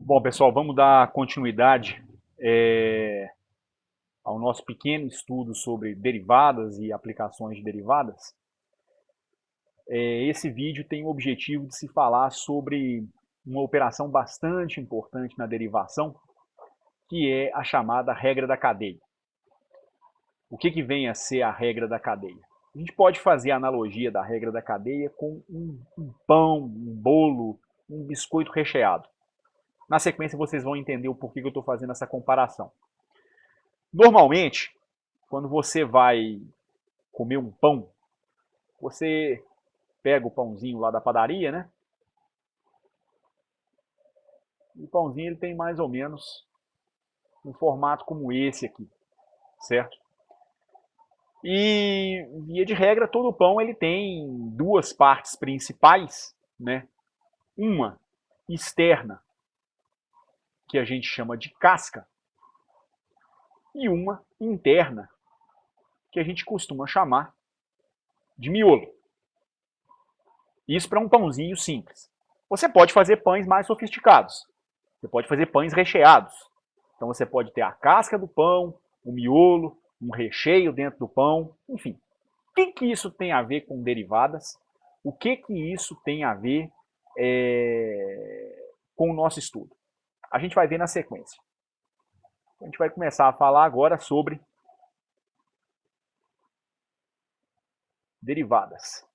Bom, pessoal, vamos dar continuidade ao nosso pequeno estudo sobre derivadas e aplicações de derivadas. Esse vídeo tem o objetivo de se falar sobre uma operação bastante importante na derivação, que é a chamada regra da cadeia. O que vem a ser a regra da cadeia? A gente pode fazer a analogia da regra da cadeia com um pão, um bolo, um biscoito recheado. Na sequência, vocês vão entender o porquê que eu estou fazendo essa comparação. Normalmente, quando você vai comer um pão, você pega o pãozinho lá da padaria, né? E o pãozinho ele tem mais ou menos um formato como esse aqui, certo? E via de regra, todo pão ele tem duas partes principais, né? Uma externa, que a gente chama de casca, e uma interna, que a gente costuma chamar de miolo. Isso para um pãozinho simples. Você pode fazer pães mais sofisticados. Você pode fazer pães recheados. Então você pode ter a casca do pão, o miolo, um recheio dentro do pão, enfim. O que isso tem a ver com derivadas? O que isso tem a ver com o nosso estudo? A gente vai ver na sequência. A gente vai começar a falar agora sobre derivadas.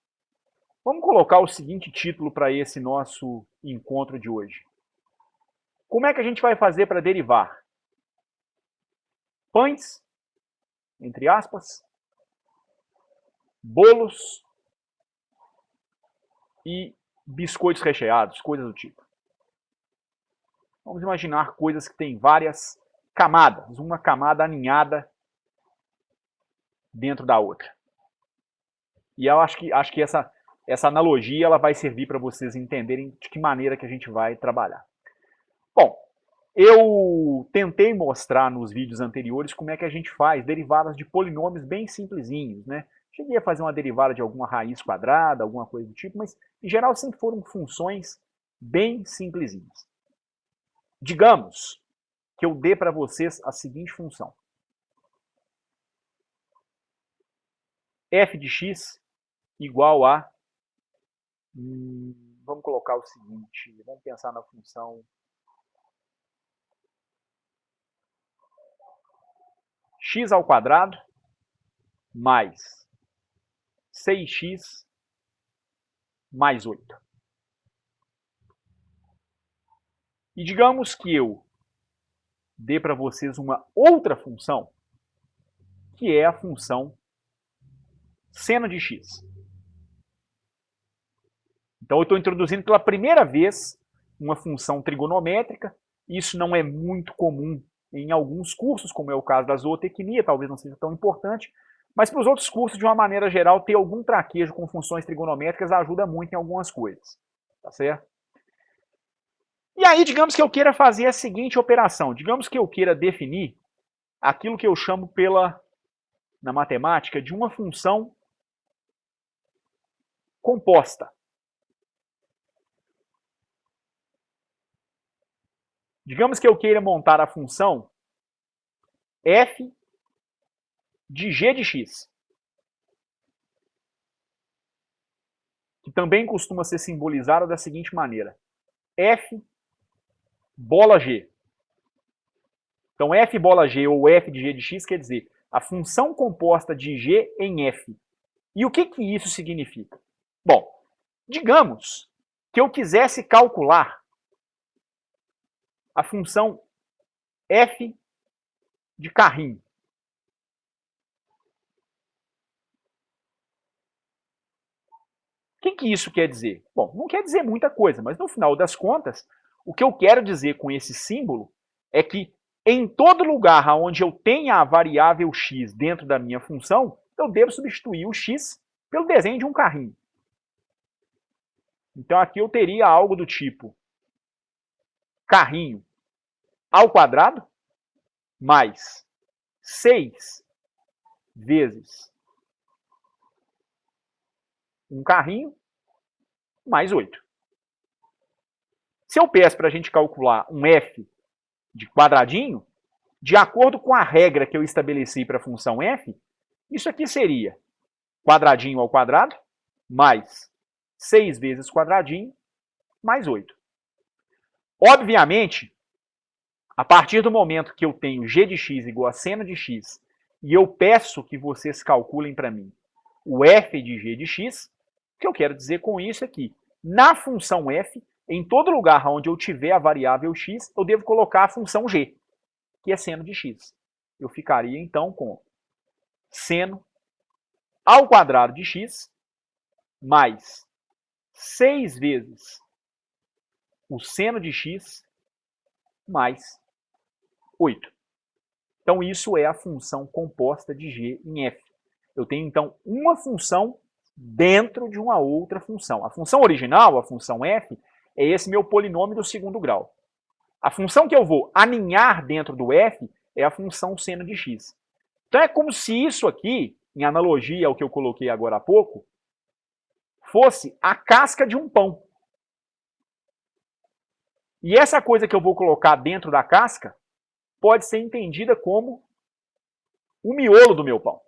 Vamos colocar o seguinte título para esse nosso encontro de hoje. Como é que a gente vai fazer para derivar pães, entre aspas, bolos e biscoitos recheados, coisas do tipo? Vamos imaginar coisas que têm várias camadas, uma camada aninhada dentro da outra. E eu acho que essa analogia ela vai servir para vocês entenderem de que maneira que a gente vai trabalhar. Bom, eu tentei mostrar nos vídeos anteriores como é que a gente faz derivadas de polinômios bem simplesinhos, né? Cheguei a fazer uma derivada de alguma raiz quadrada, alguma coisa do tipo, mas em geral sempre foram funções bem simplesinhas. Digamos que eu dê para vocês a seguinte função. F de x igual a... vamos colocar o seguinte, vamos pensar na função x ao quadrado mais 6x mais 8. E digamos que eu dê para vocês uma outra função, que é a função seno de x. Então eu estou introduzindo pela primeira vez uma função trigonométrica. Isso não é muito comum em alguns cursos, como é o caso da zootecnia, talvez não seja tão importante, mas para os outros cursos, de uma maneira geral, ter algum traquejo com funções trigonométricas ajuda muito em algumas coisas. Tá certo? E aí, digamos que eu queira fazer a seguinte operação. Digamos que eu queira definir aquilo que eu chamo na matemática, de uma função composta. Digamos que eu queira montar a função f de g de x, que também costuma ser simbolizada da seguinte maneira. F bola g. Então, f bola g ou f de g de x quer dizer a função composta de g em f. E o que isso significa? Bom, digamos que eu quisesse calcular a função f de carrinho. O que isso quer dizer? Bom, não quer dizer muita coisa, mas no final das contas, o que eu quero dizer com esse símbolo é que em todo lugar onde eu tenha a variável x dentro da minha função, eu devo substituir o x pelo desenho de um carrinho. Então aqui eu teria algo do tipo carrinho ao quadrado mais 6 vezes um carrinho mais 8. Se eu peço para a gente calcular um f de quadradinho, de acordo com a regra que eu estabeleci para a função f, isso aqui seria quadradinho ao quadrado, mais 6 vezes quadradinho, mais 8. Obviamente, a partir do momento que eu tenho g de x igual a seno de x, e eu peço que vocês calculem para mim o f de g de x, o que eu quero dizer com isso é que, na função f, em todo lugar onde eu tiver a variável x, eu devo colocar a função g, que é seno de x. Eu ficaria, então, com seno ao quadrado de x mais 6 vezes o seno de x mais 8. Então, isso é a função composta de g em f. Eu tenho, então, uma função dentro de uma outra função. A função original, a função f, é esse meu polinômio do segundo grau. A função que eu vou aninhar dentro do f é a função seno de x. Então, é como se isso aqui, em analogia ao que eu coloquei agora há pouco, fosse a casca de um pão. E essa coisa que eu vou colocar dentro da casca pode ser entendida como o miolo do meu pão.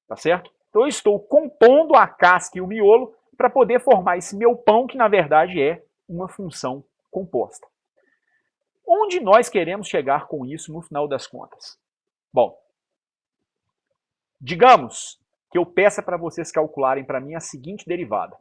Tá certo? Então eu estou compondo a casca e o miolo para poder formar esse meu pão, que na verdade é uma função composta. Onde nós queremos chegar com isso no final das contas? Bom, digamos que eu peça para vocês calcularem para mim a seguinte derivada.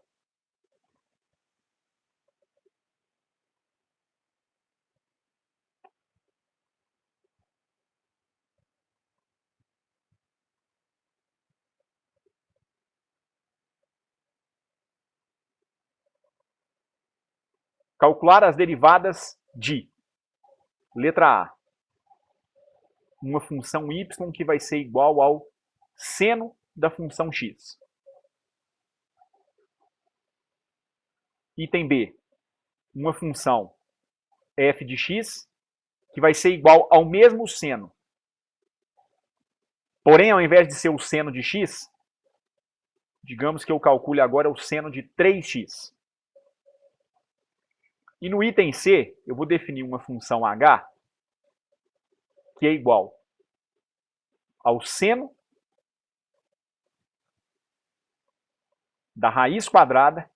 Calcular as derivadas de, letra A, uma função y que vai ser igual ao seno da função x. Item B, uma função f de x que vai ser igual ao mesmo seno. Porém, ao invés de ser o seno de x, digamos que eu calcule agora o seno de 3x. E no item C, eu vou definir uma função h que é igual ao seno da raiz quadrada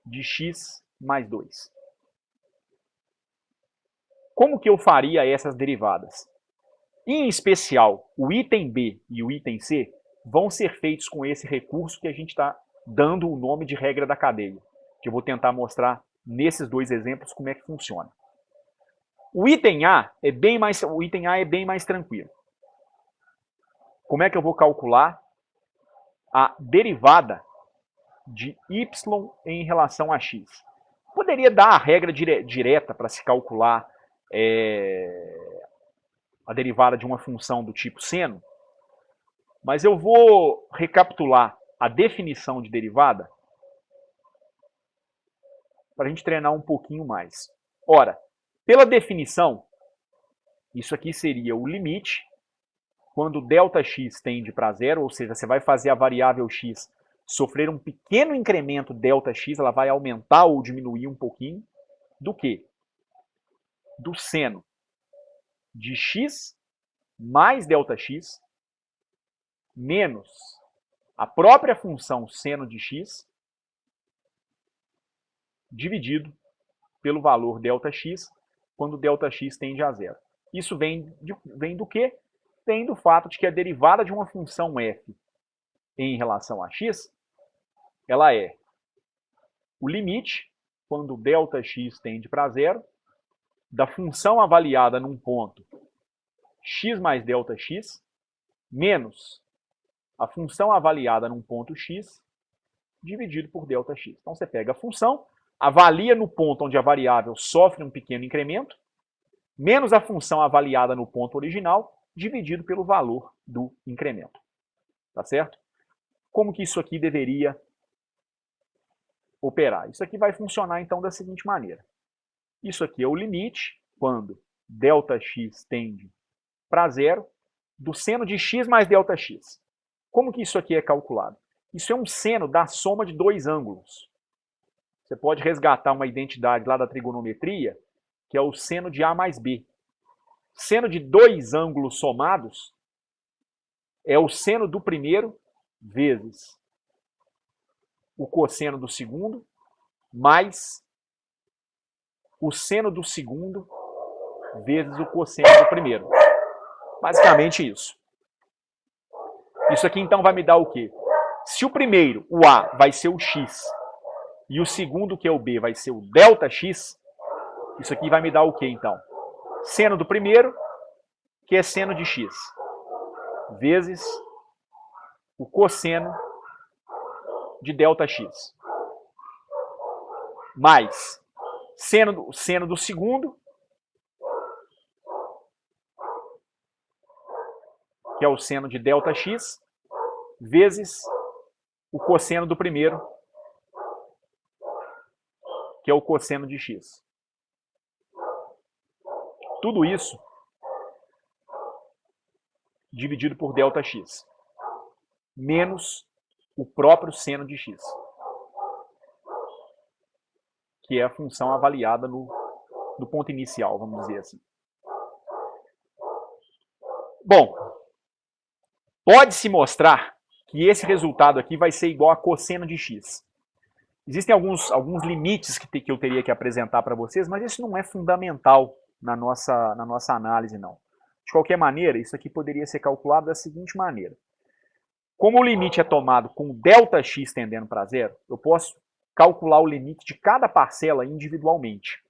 de x mais 2. Como que eu faria essas derivadas? Em especial, o item B e o item C vão ser feitos com esse recurso que a gente está dando o nome de regra da cadeia, que eu vou tentar mostrar nesses dois exemplos como é que funciona. O item A é bem mais tranquilo. Como é que eu vou calcular a derivada de y em relação a x? Poderia dar a regra direta para se calcular a derivada de uma função do tipo seno, mas eu vou recapitular a definição de derivada para a gente treinar um pouquinho mais. Ora, pela definição, isso aqui seria o limite quando Δx tende para zero, ou seja, você vai fazer a variável x sofrer um pequeno incremento Δx, ela vai aumentar ou diminuir um pouquinho, do que? Do seno de x mais Δx menos a própria função seno de x dividido pelo valor Δx quando Δx tende a zero. Isso vem do quê? Vem do fato de que a derivada de uma função f em relação a x, ela é o limite, quando Δx tende para zero, da função avaliada num ponto x mais Δx, menos a função avaliada num ponto x, dividido por Δx. Então você pega a função, avalia no ponto onde a variável sofre um pequeno incremento, menos a função avaliada no ponto original, dividido pelo valor do incremento. Tá certo? Como que isso aqui deveria operar? Isso aqui vai funcionar então da seguinte maneira. Isso aqui é o limite, quando Δx tende para zero, do seno de x mais Δx. Como que isso aqui é calculado? Isso é um seno da soma de dois ângulos. Você pode resgatar uma identidade lá da trigonometria, que é o seno de A mais B. Seno de dois ângulos somados é o seno do primeiro vezes o cosseno do segundo, mais o seno do segundo vezes o cosseno do primeiro. Basicamente isso. Isso aqui então vai me dar o quê? Se o primeiro, o A, vai ser o x, e o segundo, que é o B, vai ser o ΔX, isso aqui vai me dar o quê então? Seno do primeiro, que é seno de x, vezes o cosseno de ΔX. Mais seno do segundo, que é o seno de ΔX, vezes o cosseno do primeiro, que é o cosseno de x. Tudo isso dividido por ΔX, menos o próprio seno de x, que é a função avaliada no ponto inicial, vamos dizer assim. Bom, pode-se mostrar que esse resultado aqui vai ser igual a cosseno de x. Existem alguns limites que eu teria que apresentar para vocês, mas isso não é fundamental na nossa análise, não. De qualquer maneira, isso aqui poderia ser calculado da seguinte maneira. Como o limite é tomado com ΔX tendendo para zero, eu posso calcular o limite de cada parcela individualmente.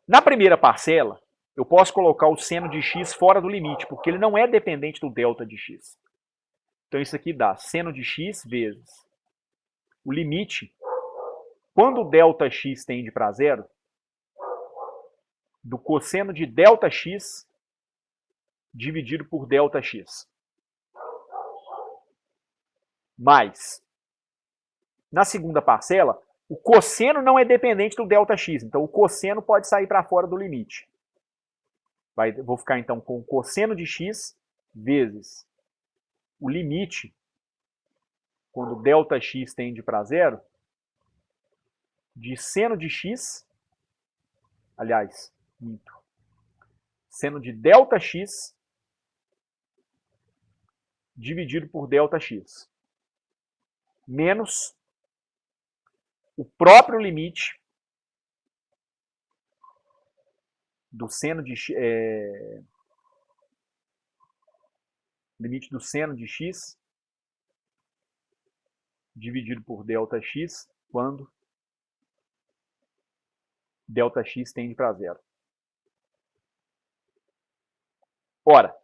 Na primeira parcela, eu posso colocar o seno de x fora do limite, porque ele não é dependente do delta de x. Então isso aqui dá seno de x vezes o limite, quando o ΔX tende para zero, do cosseno de ΔX dividido por ΔX. Mais, na segunda parcela, o cosseno não é dependente do ΔX, então o cosseno pode sair para fora do limite. Vou ficar então com o cosseno de x vezes o limite, quando ΔX tende para zero, de seno de x, aliás, seno de ΔX dividido por ΔX, menos o próprio limite do seno de limite do seno de x dividido por ΔX quando ΔX tende para zero. Ora,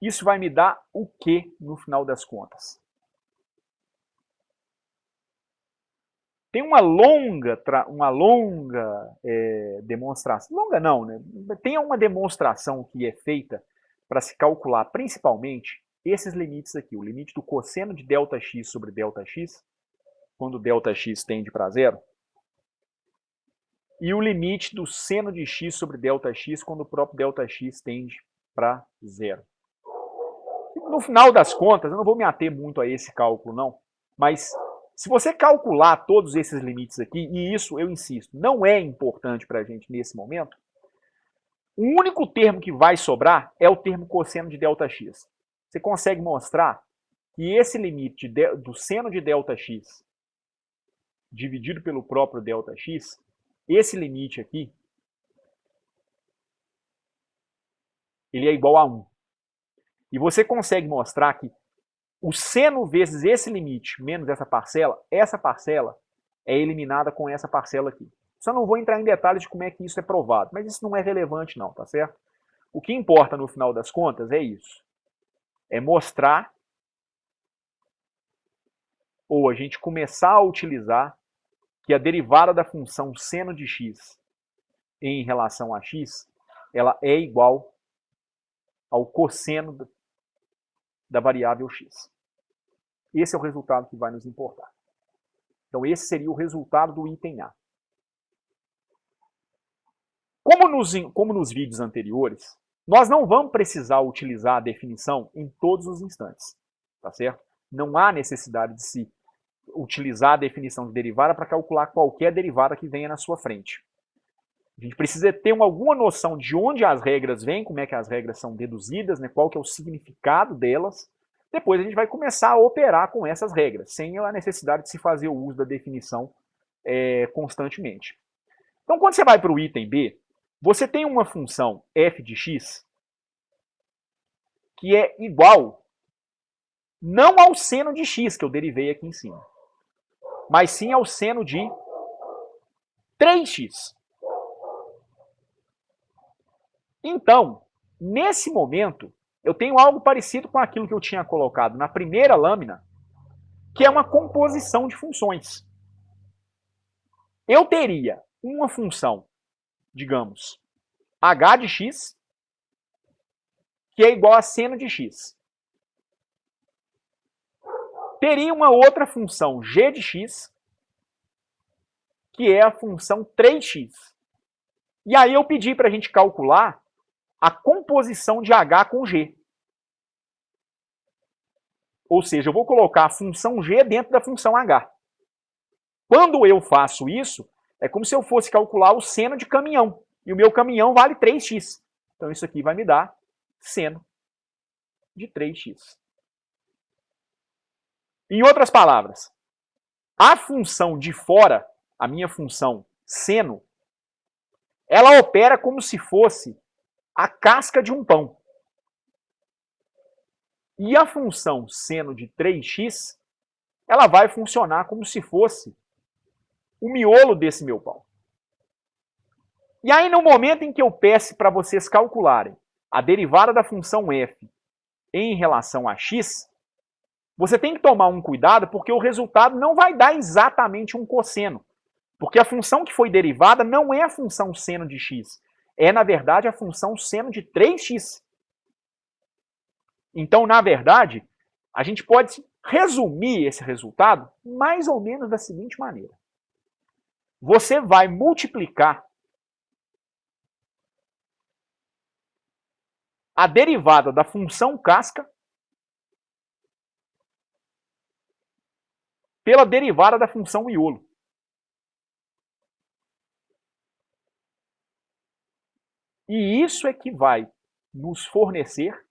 isso vai me dar o que no final das contas? Tem uma longa demonstração, longa não, né? Tem uma demonstração que é feita para se calcular principalmente esses limites aqui, o limite do cosseno de ΔX sobre ΔX, quando ΔX tende para zero, e o limite do seno de x sobre ΔX, quando o próprio ΔX tende para zero. No final das contas, eu não vou me ater muito a esse cálculo não, mas se você calcular todos esses limites aqui, e isso, eu insisto, não é importante para a gente nesse momento, o único termo que vai sobrar é o termo cosseno de ΔX. Você consegue mostrar que esse limite do seno de ΔX dividido pelo próprio ΔX, esse limite aqui, ele é igual a 1. E você consegue mostrar que o seno vezes esse limite menos essa parcela é eliminada com essa parcela aqui. Só não vou entrar em detalhes de como é que isso é provado, mas isso não é relevante não, tá certo? O que importa no final das contas é isso. É mostrar, ou a gente começar a utilizar, que a derivada da função seno de x em relação a x, ela é igual ao cosseno da variável x. Esse é o resultado que vai nos importar. Então esse seria o resultado do item A. Como nos vídeos anteriores, nós não vamos precisar utilizar a definição em todos os instantes, tá certo? Não há necessidade de se utilizar a definição de derivada para calcular qualquer derivada que venha na sua frente. A gente precisa ter alguma noção de onde as regras vêm, como é que as regras são deduzidas, né, qual que é o significado delas. Depois a gente vai começar a operar com essas regras, sem a necessidade de se fazer o uso da definição constantemente. Então, quando você vai para o item B, você tem uma função f de x que é igual não ao seno de x que eu derivei aqui em cima, mas sim ao seno de 3x. Então, nesse momento, eu tenho algo parecido com aquilo que eu tinha colocado na primeira lâmina, que é uma composição de funções. Eu teria uma função, digamos, h de x, que é igual a seno de x. Teria uma outra função g de x, que é a função 3x. E aí eu pedi para a gente calcular a composição de h com g. Ou seja, eu vou colocar a função g dentro da função h. Quando eu faço isso, é como se eu fosse calcular o seno de caminhão. E o meu caminhão vale 3x. Então isso aqui vai me dar seno de 3x. Em outras palavras, a função de fora, a minha função seno, ela opera como se fosse a casca de um pão. E a função seno de 3x, ela vai funcionar como se fosse o miolo desse meu pão. E aí, no momento em que eu peço para vocês calcularem a derivada da função f em relação a x, você tem que tomar um cuidado, porque o resultado não vai dar exatamente um cosseno. Porque a função que foi derivada não é a função seno de x. É, na verdade, a função seno de 3x. Então, na verdade, a gente pode resumir esse resultado mais ou menos da seguinte maneira. Você vai multiplicar a derivada da função casca pela derivada da função miolo. E isso é que vai nos fornecer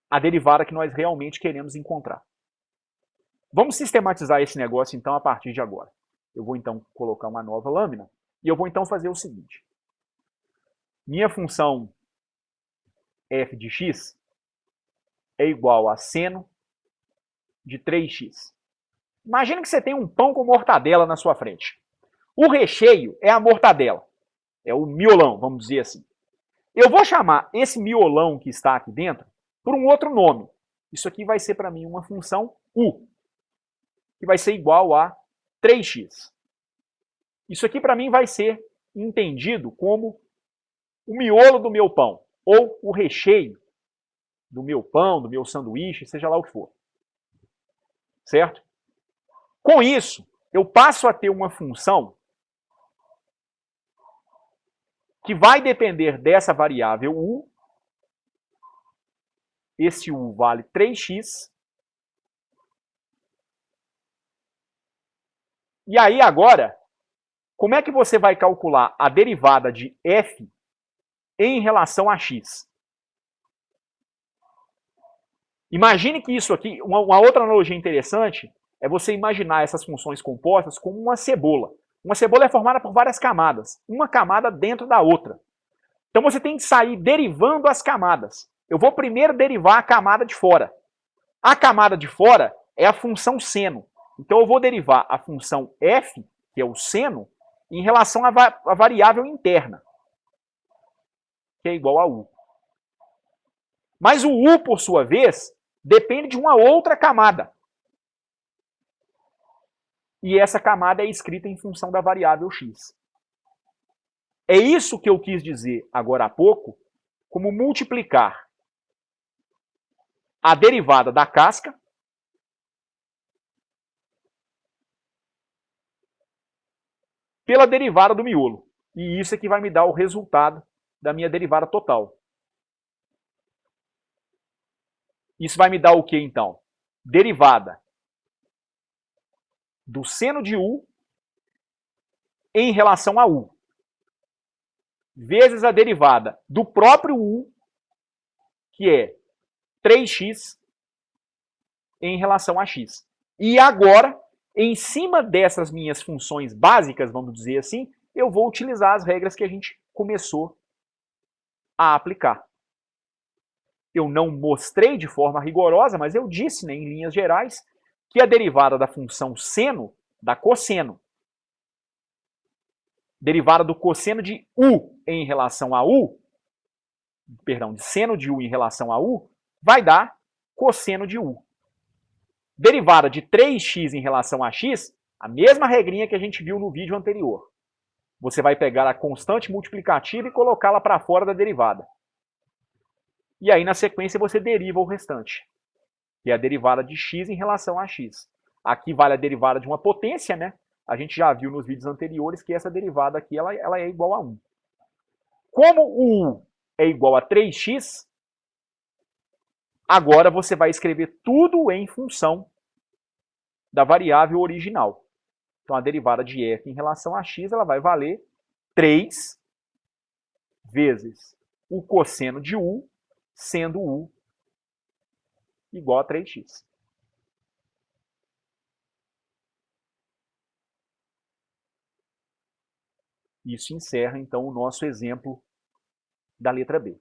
a derivada que nós realmente queremos encontrar. Vamos sistematizar esse negócio, então, a partir de agora. Eu vou, então, colocar uma nova lâmina e eu vou, então, fazer o seguinte. Minha função f de x é igual a seno de 3x. Imagina que você tem um pão com mortadela na sua frente. O recheio é a mortadela. É o miolão, vamos dizer assim. Eu vou chamar esse miolão que está aqui dentro por um outro nome. Isso aqui vai ser para mim uma função u, que vai ser igual a 3x. Isso aqui para mim vai ser entendido como o miolo do meu pão, ou o recheio do meu pão, do meu sanduíche, seja lá o que for. Certo? Com isso, eu passo a ter uma função que vai depender dessa variável u. Esse u vale 3x. E aí agora, como é que você vai calcular a derivada de f em relação a x? Imagine que isso aqui, uma outra analogia interessante, é você imaginar essas funções compostas como uma cebola. Uma cebola é formada por várias camadas, uma camada dentro da outra. Então você tem que sair derivando as camadas. Eu vou primeiro derivar a camada de fora. A camada de fora é a função seno. Então eu vou derivar a função f, que é o seno, em relação à variável interna, que é igual a u. Mas o u, por sua vez, depende de uma outra camada. E essa camada é escrita em função da variável x. É isso que eu quis dizer agora há pouco, como multiplicar a derivada da casca pela derivada do miolo. E isso é que vai me dar o resultado da minha derivada total. Isso vai me dar o que, então? Derivada do seno de U em relação a U, vezes a derivada do próprio U, que é 3x em relação a x. E agora, em cima dessas minhas funções básicas, vamos dizer assim, eu vou utilizar as regras que a gente começou a aplicar. Eu não mostrei de forma rigorosa, mas eu disse, né, em linhas gerais, que a derivada da função seno dá cosseno. Derivada do cosseno de U em relação a U, perdão, de seno de U em relação a U, vai dar cosseno de U. Derivada de 3x em relação a x, a mesma regrinha que a gente viu no vídeo anterior. Você vai pegar a constante multiplicativa e colocá-la para fora da derivada. E aí, na sequência, você deriva o restante, que é a derivada de x em relação a x. Aqui vale a derivada de uma potência, né? A gente já viu nos vídeos anteriores que essa derivada aqui ela é igual a 1. Como o U é igual a 3x, agora você vai escrever tudo em função da variável original. Então, a derivada de f em relação a x ela vai valer 3 vezes o cosseno de U, sendo U igual a 3x. Isso encerra, então, o nosso exemplo da letra B.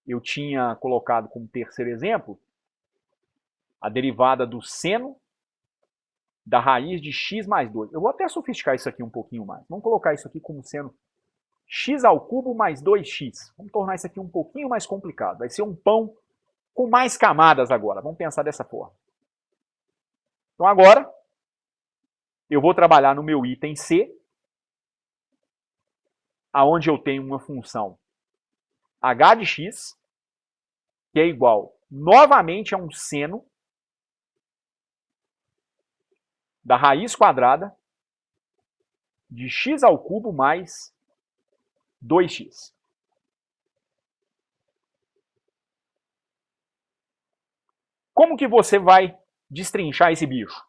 Eu tinha colocado como terceiro exemplo a derivada do seno da raiz de x mais 2. Eu vou até sofisticar isso aqui um pouquinho mais. Vamos colocar isso aqui como sendo x ao cubo mais 2x. Vamos tornar isso aqui um pouquinho mais complicado. Vai ser um pão com mais camadas agora. Vamos pensar dessa forma. Então agora, eu vou trabalhar no meu item C, aonde eu tenho uma função h de x, que é igual novamente a um seno da raiz quadrada de x ao cubo mais 2x. Como que você vai destrinchar esse bicho?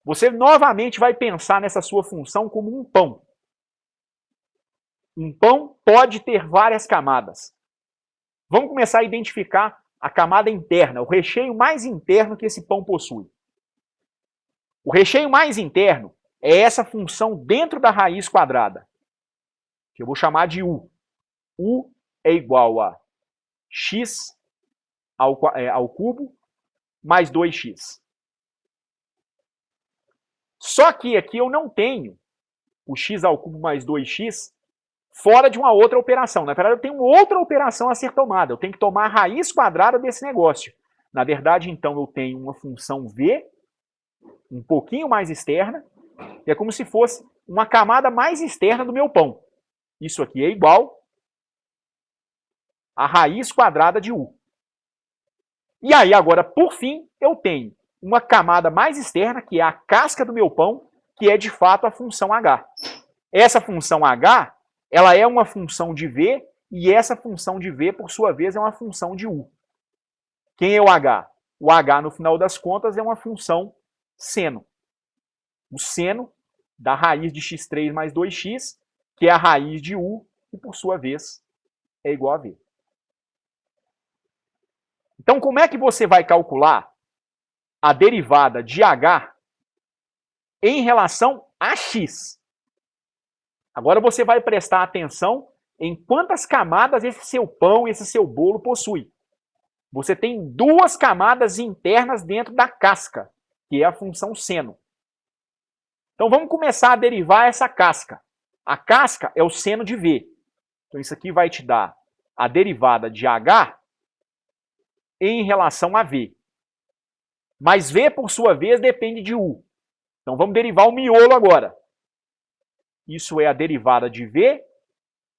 Você novamente vai pensar nessa sua função como um pão. Um pão pode ter várias camadas. Vamos começar a identificar a camada interna, o recheio mais interno que esse pão possui. O recheio mais interno é essa função dentro da raiz quadrada, que eu vou chamar de U. U é igual a x ao cubo mais 2x. Só que aqui eu não tenho o x ao cubo mais 2x fora de uma outra operação. Na verdade, eu tenho outra operação a ser tomada. Eu tenho que tomar a raiz quadrada desse negócio. Na verdade, então, eu tenho uma função v um pouquinho mais externa, e é como se fosse uma camada mais externa do meu pão. Isso aqui é igual a raiz quadrada de u. E aí, agora, por fim, eu tenho uma camada mais externa, que é a casca do meu pão, que é de fato a função h. Essa função h, ela é uma função de v, e essa função de v, por sua vez, é uma função de u. Quem é o h? O h, no final das contas, é uma função seno. O seno da raiz de x3 mais 2x, que é a raiz de u, e por sua vez é igual a v. Então, como é que você vai calcular a derivada de h em relação a x? Agora você vai prestar atenção em quantas camadas esse seu pão, esse seu bolo possui. Você tem duas camadas internas dentro da casca, que é a função seno. Então vamos começar a derivar essa casca. A casca é o seno de v. Então isso aqui vai te dar a derivada de h em relação a v. Mas v, por sua vez, depende de u. Então vamos derivar o miolo agora. Isso é a derivada de v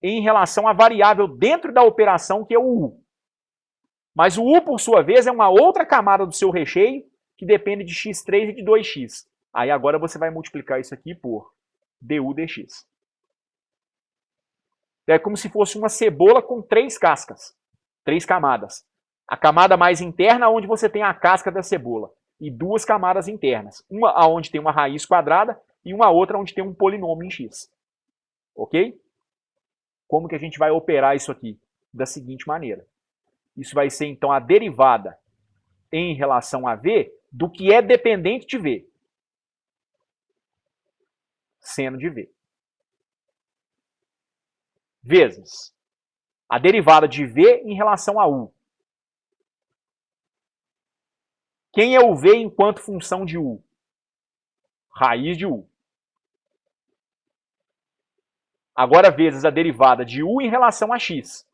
em relação à variável dentro da operação, que é o u. Mas o u, por sua vez, é uma outra camada do seu recheio, que depende de x3 e de 2x. Aí agora você vai multiplicar isso aqui por du dx. É como se fosse uma cebola com 3 cascas, 3 camadas. A camada mais interna, onde você tem a casca da cebola. E duas camadas internas. Uma onde tem uma raiz quadrada e uma outra onde tem um polinômio em x. Ok? Como que a gente vai operar isso aqui? Da seguinte maneira. Isso vai ser, então, a derivada em relação a v do que é dependente de v. Seno de v. Vezes a derivada de v em relação a u. Quem é o v enquanto função de u? Raiz de u. Agora, vezes a derivada de u em relação a x.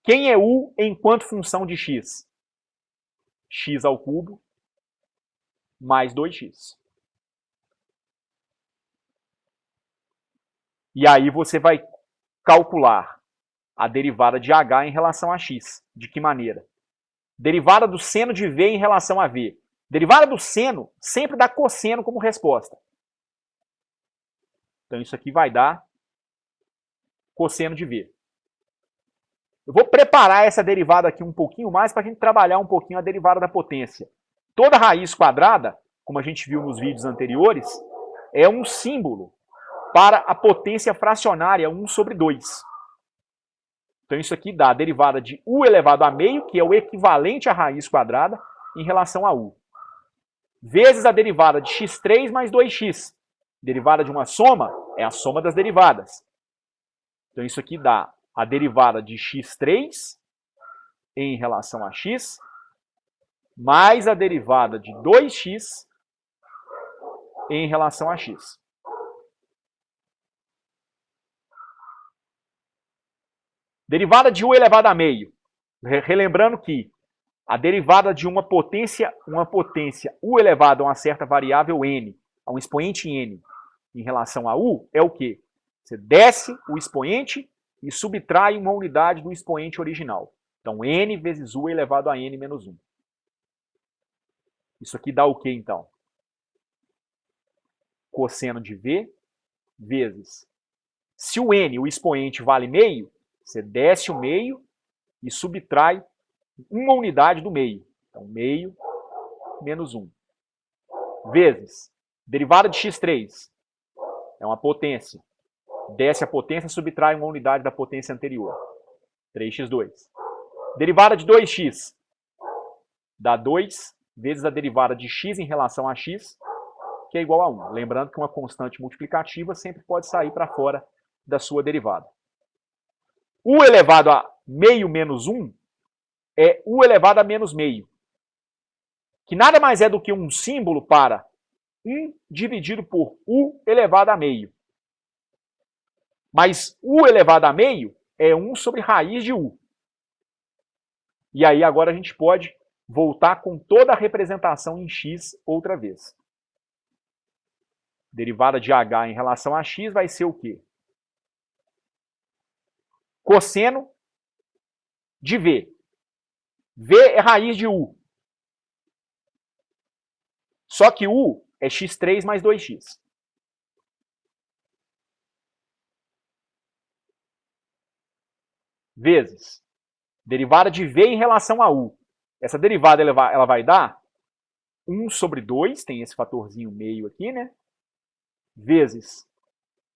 Quem é u enquanto função de x? X ao cubo mais 2x. E aí você vai calcular a derivada de h em relação a x. De que maneira? Derivada do seno de v em relação a v. Derivada do seno sempre dá cosseno como resposta. Então isso aqui vai dar cosseno de v. Eu vou preparar essa derivada aqui um pouquinho mais para a gente trabalhar um pouquinho a derivada da potência. Toda raiz quadrada, como a gente viu nos vídeos anteriores, é um símbolo para a potência fracionária 1 sobre 2. Então isso aqui dá a derivada de u elevado a meio, que é o equivalente à raiz quadrada, em relação a u. Vezes a derivada de x3 mais 2x. Derivada de uma soma é a soma das derivadas. Então isso aqui dá a derivada de x3 em relação a x, mais a derivada de 2x em relação a x. Derivada de u elevado a meio. Relembrando que a derivada de uma potência u elevado a uma certa variável n, a um expoente n, em relação a u, é o quê? Você desce o expoente e subtrai uma unidade do expoente original. Então, n vezes u elevado a n menos 1. Isso aqui dá o quê, então? Cosseno de v vezes... Se o n, o expoente, vale meio, você desce o meio e subtrai uma unidade do meio. Então, meio menos 1. Vezes, derivada de x3 é uma potência. Desce a potência, subtrai uma unidade da potência anterior. 3x2. Derivada de 2x dá 2 vezes a derivada de x em relação a x, que é igual a 1. Lembrando que uma constante multiplicativa sempre pode sair para fora da sua derivada. U elevado a meio menos 1 é u elevado a menos meio, que nada mais é do que um símbolo para 1 dividido por u elevado a meio. Mas u elevado a meio é 1 sobre raiz de u. E aí agora a gente pode voltar com toda a representação em x outra vez. Derivada de h em relação a x vai ser o quê? Cosseno de v. V é raiz de u. Só que u é x3 mais 2x. Vezes derivada de v em relação a u. Essa derivada ela vai dar 1 sobre 2, tem esse fatorzinho meio aqui, né? Vezes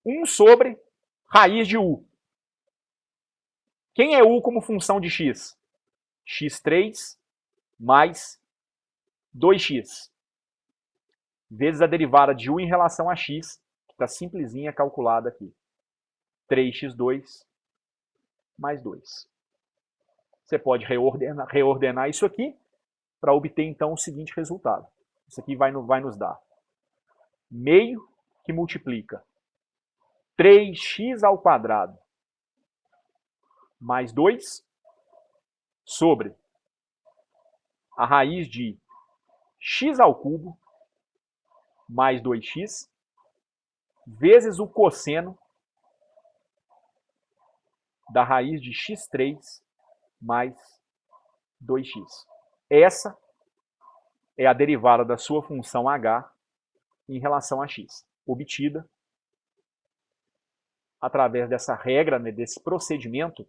1 sobre raiz de u. Quem é u como função de x? x3 mais 2x. Vezes a derivada de u em relação a x, que está simplesinha calculada aqui. 3x2 mais 2. Você pode reordenar isso aqui para obter, então, o seguinte resultado. Isso aqui vai nos dar meio que multiplica 3x ao quadrado mais 2 sobre a raiz de x ao cubo mais 2x vezes o cosseno da raiz de x3 mais 2x. Essa é a derivada da sua função h em relação a x, obtida através dessa regra, né, desse procedimento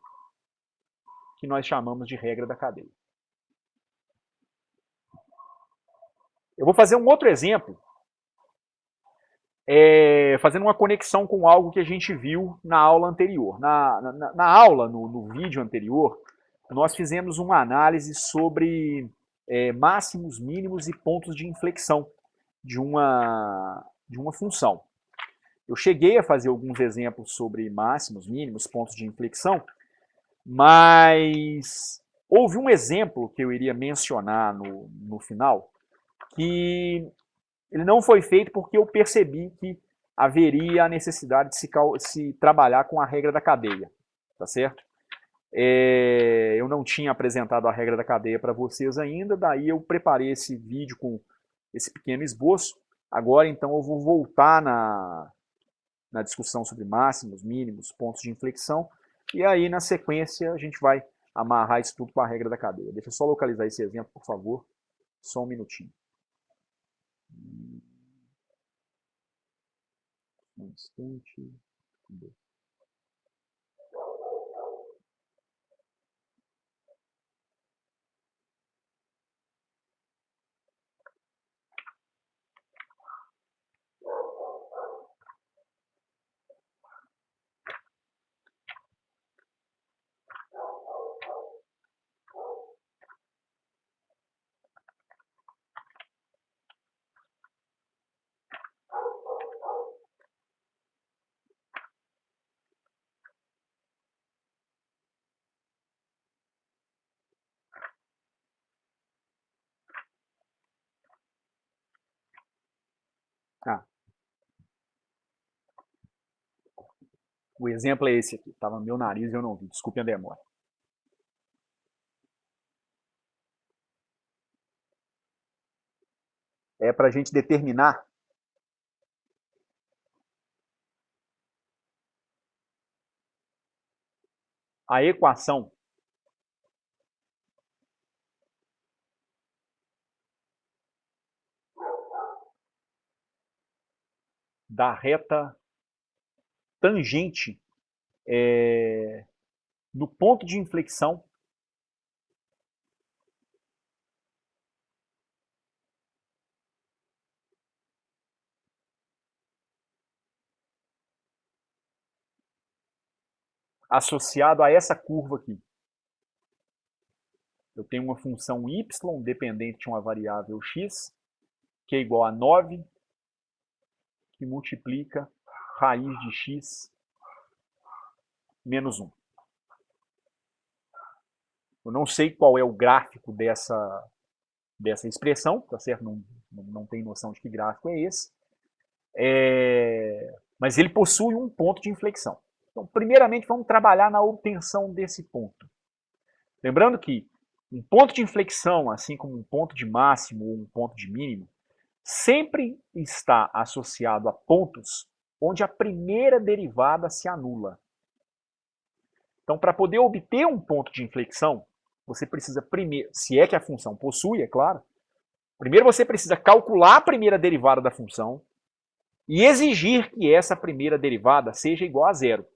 que nós chamamos de regra da cadeia. Eu vou fazer um outro exemplo, fazendo uma conexão com algo que a gente viu na aula anterior. Na aula, no vídeo anterior, nós fizemos uma análise sobre máximos, mínimos e pontos de inflexão de uma função. Eu cheguei a fazer alguns exemplos sobre máximos, mínimos, pontos de inflexão, mas houve um exemplo que eu iria mencionar no final, que ele não foi feito porque eu percebi que haveria a necessidade de se trabalhar com a regra da cadeia, tá certo? Eu não tinha apresentado a regra da cadeia para vocês ainda, daí eu preparei esse vídeo com esse pequeno esboço. Agora, então, eu vou voltar na discussão sobre máximos, mínimos, pontos de inflexão, e aí, na sequência, a gente vai amarrar isso tudo com a regra da cadeia. Deixa eu só localizar esse exemplo, por favor. Só um minutinho. Um instante. O exemplo é esse aqui. Estava no meu nariz e eu não vi. Desculpe a demora. É para a gente determinar a equação da reta tangente no ponto de inflexão associado a essa curva aqui. Eu tenho uma função y dependente de uma variável x, que é igual a 9, que multiplica raiz de x menos 1. Eu não sei qual é o gráfico dessa expressão, tá certo? Não tenho noção de que gráfico é esse. Mas ele possui um ponto de inflexão. Então, primeiramente, vamos trabalhar na obtenção desse ponto. Lembrando que um ponto de inflexão, assim como um ponto de máximo ou um ponto de mínimo, sempre está associado a pontos onde a primeira derivada se anula. Então, para poder obter um ponto de inflexão, você precisa primeiro, se é que a função possui, é claro, primeiro você precisa calcular a primeira derivada da função e exigir que essa primeira derivada seja igual a zero.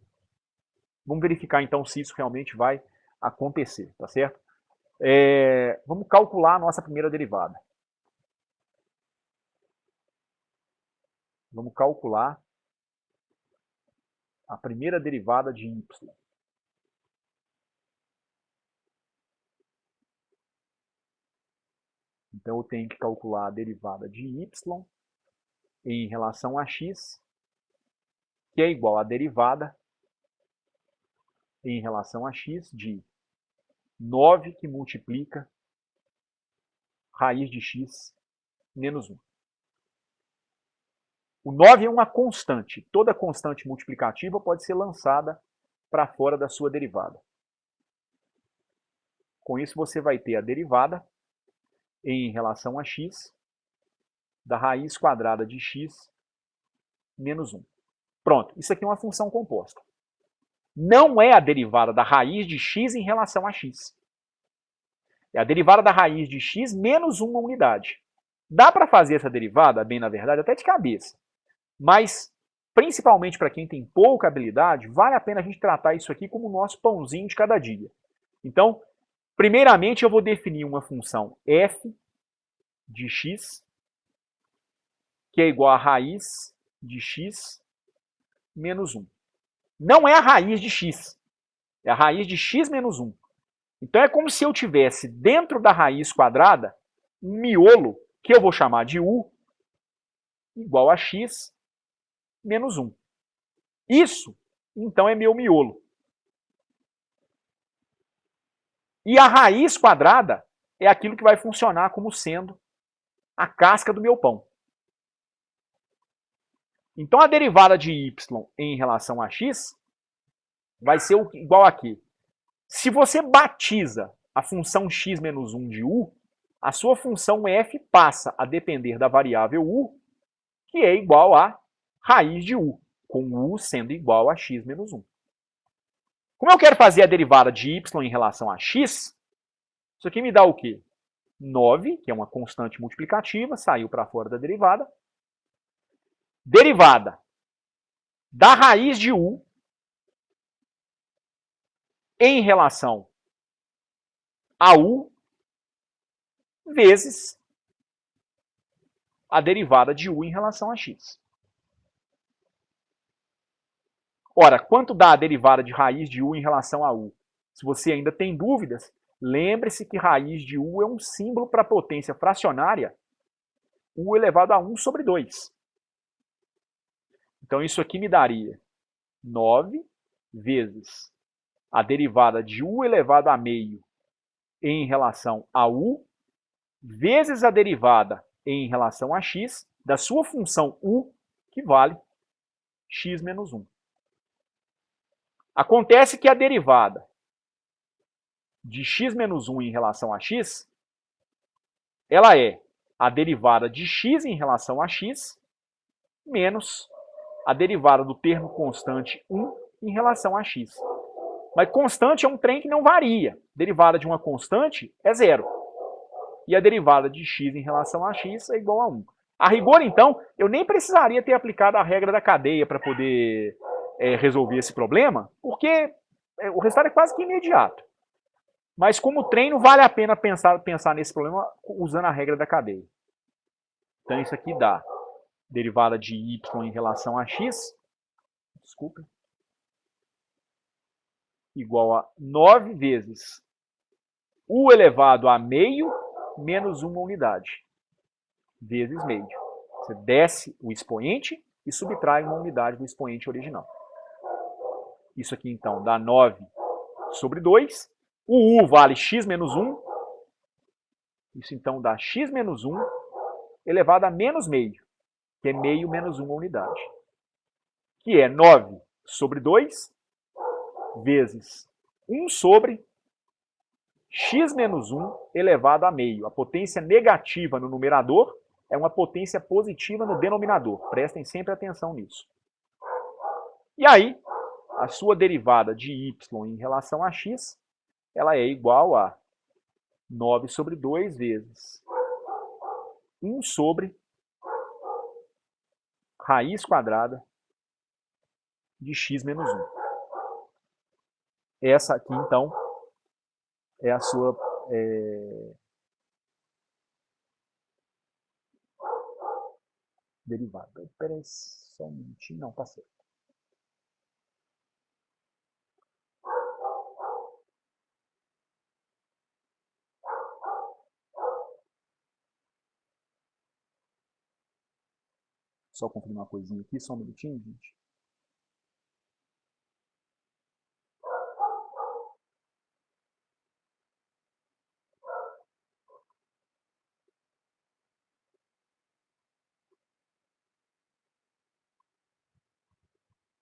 Vamos verificar então se isso realmente vai acontecer, tá certo? Vamos calcular a nossa primeira derivada. Vamos calcular a primeira derivada de y. Então eu tenho que calcular a derivada de y em relação a x, que é igual à derivada em relação a x de 9 que multiplica raiz de x menos 1. O 9 é uma constante. Toda constante multiplicativa pode ser lançada para fora da sua derivada. Com isso, você vai ter a derivada em relação a x da raiz quadrada de x menos 1. Pronto, isso aqui é uma função composta. Não é a derivada da raiz de x em relação a x. É a derivada da raiz de x menos uma unidade. Dá para fazer essa derivada, bem na verdade, até de cabeça. Mas, principalmente para quem tem pouca habilidade, vale a pena a gente tratar isso aqui como o nosso pãozinho de cada dia. Então, primeiramente eu vou definir uma função f de x, que é igual a raiz de x menos 1. Não é a raiz de x, é a raiz de x menos 1. Então é como se eu tivesse dentro da raiz quadrada um miolo, que eu vou chamar de u, igual a x menos 1. Isso, então, é meu miolo. E a raiz quadrada é aquilo que vai funcionar como sendo a casca do meu pão. Então, a derivada de y em relação a x vai ser igual a quê? Se você batiza a função x menos 1 de u, a sua função f passa a depender da variável u, que é igual a raiz de u, com u sendo igual a x menos 1. Como eu quero fazer a derivada de y em relação a x, isso aqui me dá o quê? 9, que é uma constante multiplicativa, saiu para fora da derivada. Derivada da raiz de u em relação a u vezes a derivada de u em relação a x. Ora, quanto dá a derivada de raiz de u em relação a u? Se você ainda tem dúvidas, lembre-se que raiz de u é um símbolo para a potência fracionária u elevado a 1 sobre 2. Então, isso aqui me daria 9 vezes a derivada de u elevado a meio em relação a u, vezes a derivada em relação a x da sua função u, que vale x menos 1. Acontece que a derivada de x menos 1 em relação a x, ela é a derivada de x em relação a x menos a derivada do termo constante 1 em relação a x. Mas constante é um trem que não varia. Derivada de uma constante é zero. E a derivada de x em relação a x é igual a 1. A rigor, então, eu nem precisaria ter aplicado a regra da cadeia para poder resolver esse problema, porque o resultado é quase que imediato. Mas como treino, vale a pena pensar nesse problema usando a regra da cadeia. Então isso aqui dá derivada de y em relação a x, desculpa, igual a 9 vezes u elevado a meio menos 1 unidade, vezes meio. Você desce o expoente e subtrai uma unidade do expoente original. Isso aqui, então, dá 9 sobre 2. O u vale x menos 1. Isso, então, dá x menos 1 elevado a menos meio, que é meio menos 1 unidade. Que é 9 sobre 2 vezes 1 sobre x menos 1 elevado a meio. A potência negativa no numerador é uma potência positiva no denominador. Prestem sempre atenção nisso. E aí, a sua derivada de y em relação a x, ela é igual a 9 sobre 2 vezes 1 sobre raiz quadrada de x menos 1. Essa aqui, então, é a sua derivada. Espera aí só um minutinho. Não, tá certo. Só confirmar uma coisinha aqui, só um minutinho, gente.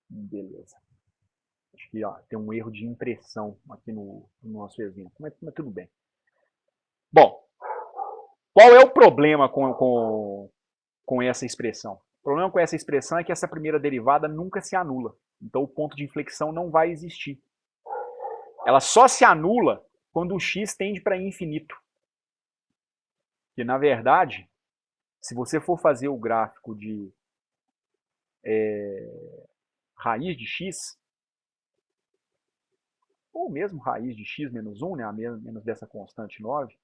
Beleza. Acho que tem um erro de impressão aqui no nosso exemplo, mas tudo bem. Bom, qual é o problema com essa expressão? O problema com essa expressão é que essa primeira derivada nunca se anula. Então o ponto de inflexão não vai existir. Ela só se anula quando o x tende para infinito. Que, na verdade, se você for fazer o gráfico de raiz de x, ou mesmo raiz de x menos 1, né, a menos dessa constante 9,